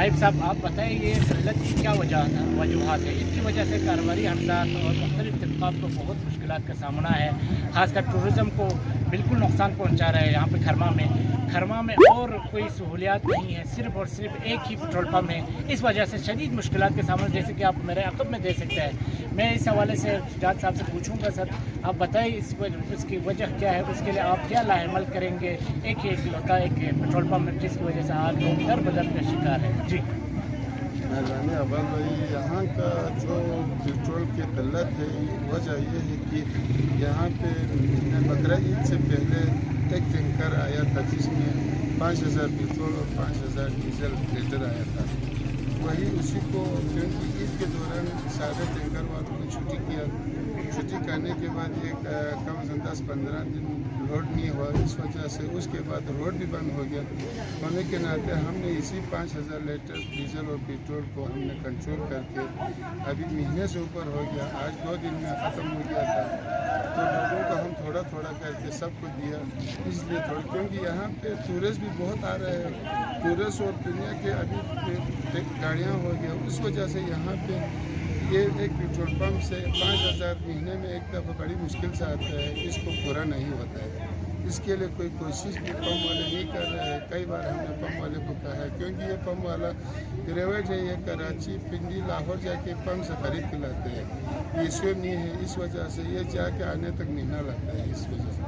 नाइब साहब, आप बताएं ये किल्लत की क्या वजूहत है? इसकी वजह से कारोबारी हमलात और मुख्तलिफ तबक़ात को बहुत मुश्किलात का सामना है। ख़ासकर टूरिज़म को बिल्कुल नुकसान पहुँचा रहा है यहाँ पे खरमा में और कोई सहूलियात नहीं है, सिर्फ़ और सिर्फ एक ही पेट्रोल पम्प है। इस वजह से शदीद मुश्किलात के सामने, जैसे कि आप मेरे अक़ब में दे सकते हैं। मैं इस हवाले से शुजात साहब से पूछूंगा, सर आप बताइए इसकी वजह क्या है, उसके लिए आप क्या लाएमल करेंगे? एक ही इकलौता एक पेट्रोल पम्प है जिसकी वजह से आज लोग दर बदर का शिकार है। जी मेहरबानी अव्वल भाई, यहाँ का जो पेट्रोल की किल्लत है वजह ये है कि यहाँ पे बकरा ईद से पहले एक टैंकर आया था जिसमें 5000 पेट्रोल और 5000 डीजल लीटर आया था। वही उसी को क्योंकि ईद के दौरान सारे टैंकर वालों ने छुट्टी किया, छुट्टी करने के बाद एक कम से कम 10-15 दिन रोड नहीं हुआ, इस वजह से उसके बाद रोड भी बंद हो गया। होने के नाते हमने इसी 5000 लीटर डीजल और पेट्रोल को हमने कंट्रोल करके अभी महीने से ऊपर हो गया, आज 2 दिन में ख़त्म हो गया था। तो लोगों को हम थोड़ा थोड़ा करके सबको दिया, इसलिए थोड़ा, क्योंकि यहाँ पे टूरिस्ट भी बहुत आ रहे हैं, टूरिस्ट और दुनिया के अभी गाड़ियाँ हो गया, उस वजह से यहाँ पे ये एक पेट्रोल पंप से 5000 महीने में एक दफ़ा बड़ी मुश्किल से आता है, इसको पूरा नहीं होता है। इसके लिए कोई कोशिश भी पंप वाले नहीं कर रहे हैं। कई बार हमने पंप वाले को कहा है, क्योंकि ये पंप वाला प्राइवेट है, ये कराची, पिंडी, लाहौर जाके पंप से खरीद के लाते हैं, ये स्वयं नहीं है, इस वजह से ये जाके आने तक महीना लगता है। इस वजह से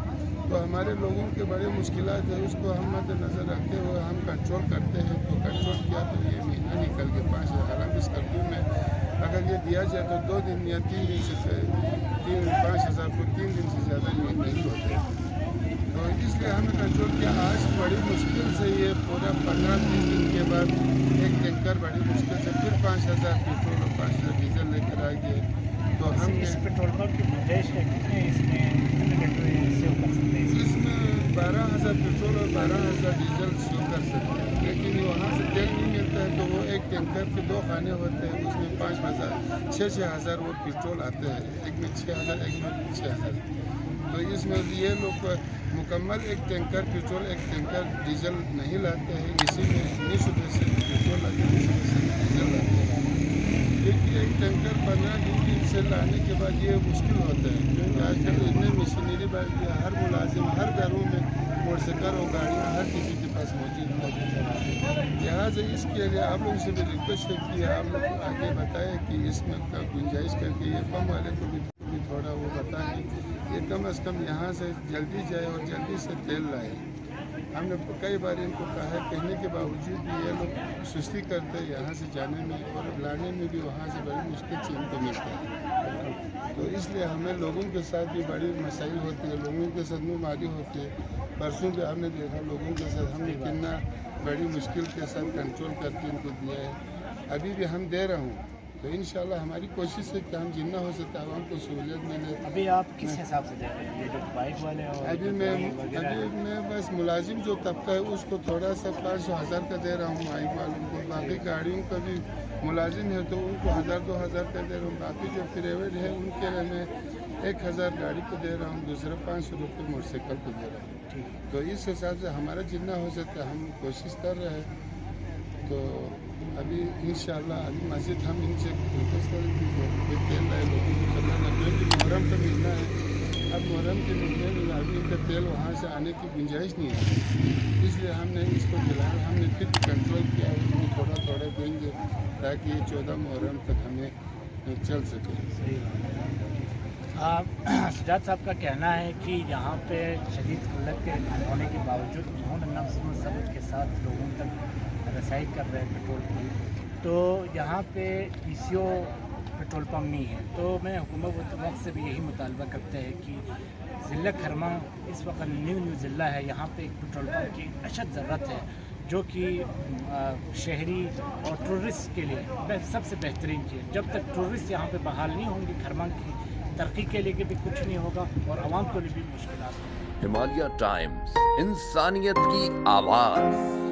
तो हमारे लोगों के बड़े मुश्किलात है, उसको हम मद्देनज़र रखते हुए हम कंट्रोल करते हैं। तो कंट्रोल किया तो ये महीना निकल के 5000 इस कर्फ्यू में अगर ये दिया जाए तो 2 दिन या 3 दिन से 5000 को 3 दिन से ज़्यादा नहीं होते। तो इसलिए हमें कंट्रोल किया। आज बड़ी मुश्किल से ये पूरा 15-20 दिन के बाद एक टैंकर बड़ी मुश्किल से फिर 5000 पेट्रोल और 5000 डीजल लेकर आ गए। तो हम इस पेट्रोल पंप की गुंजाइश है कितने, इसमें कितने लीटर सेव कर सकते हैं? इसमें 12000 पेट्रोल और 12000 डीजल सेव कर सकते हैं, लेकिन वहाँ से तेल नहीं मिलता है। तो वो एक टैंकर के 2 खाने होते हैं, उसमें 5000 6,000 वो पेट्रोल आते हैं, एक में 6000 एक में 6000। तो इसमें ये लोग मुकम्मल एक टैंकर पेट्रोल एक टैंकर डीजल नहीं लाते हैं, इसी में 19 से पेट्रोल लाते हैं, 19 से डीजल लाते हैं। क्योंकि एक टैंकर 15 दिन से लाने के बाद ये मुश्किल होता है, क्योंकि आजकल इतने मशीनरी बढ़ गया, हर मुलाजिम हर घरों में मोटरसाइकिल और गाड़ियाँ हर किसी के पास मौजूद है। लिहाजा इसके लिए आप लोगों से भी रिक्वेस्ट है कि आप लोग आगे बताएं कि इसमें का गुंजाइश करके ये पंप वाले को भी थोड़ा वो बताएं कि ये कम अज़ कम यहाँ से जल्दी जाए और जल्दी से तेल लाए। हमने कई बार इनको कहा है, कहने के बावजूद भी ये लोग सुस्ती करते हैं यहाँ से जाने में, और लाने में भी वहाँ से बड़ी मुश्किल से इनको मिलता है। तो इसलिए हमें लोगों के साथ भी बड़ी मसाइल होती है, लोगों के साथ मुँहमारी होती है। परसों भी हमने देखा लोगों के साथ हमने कितना बड़ी मुश्किल के साथ कंट्रोल करके इनको दिया है। अभी भी हम दे रहा हूँ, तो इंशाल्लाह हमारी कोशिश है कि हम जितना हो सकता है आवाम को सहूलियत मिले। अभी आप किस हिसाब से दे रहे हैं, ये जो बाइक वाले और अभी मैं बस मुलाजिम जो तबका है उसको थोड़ा सा 500-1000 का दे रहा हूँ बाइक वालों को। बाकी गाड़ियों का भी मुलाजिम है तो उनको 1000-2000 का दे रहा हूँ। बाकी जो प्राइवेट है उनके लिए मैं 1000 गाड़ी को दे रहा हूँ, दूसरा 500 रुपये मोटरसाइकिल को दे रहा हूँ। तो इस हिसाब से हमारा जितना हो सकता है हम कोशिश कर रहे हैं। तो अभी इंशाल्लाह अभी मस्जिद हम इनसे रिक्वेस्ट करेंगे कि तेल लाए लोगों को चलाना, क्योंकि मुहर्रम का महीना है। अब मुहर्रम के महीने में अभी इनका तेल वहाँ से आने की गुंजाइश नहीं है, इसलिए हमने इसको फिलहाल हमने फिर कंट्रोल किया, उनको थोड़ा थोड़ा देंगे ताकि ये 14 मुहर्रम तक हमें चल सके। सही सजाद साहब का कहना है कि यहाँ पे शदीद किल्लत के होने के बावजूद उन्होंने नफ्स सबक के साथ लोगों तक रसाई कर रहे हैं पेट्रोल की। तो यहाँ पे PCO पेट्रोल पम्प नहीं है, तो मैं हुकूमत वक्त से भी यही मुतालबा करते हैं कि ज़िला खरमा इस वक्त न्यू ज़िला है, यहाँ पे एक पेट्रोल पम्प की अशद ज़रूरत है, जो कि शहरी और टूरिस्ट के लिए सबसे बेहतरीन चीज़। जब तक टूरिस्ट यहाँ पे बहाल नहीं होंगे, खरमा की तरक्की के लिए भी कुछ नहीं होगा और आवाम को भी मुश्किल। हिमालय टाइम्स, इंसानियत की आवाज़।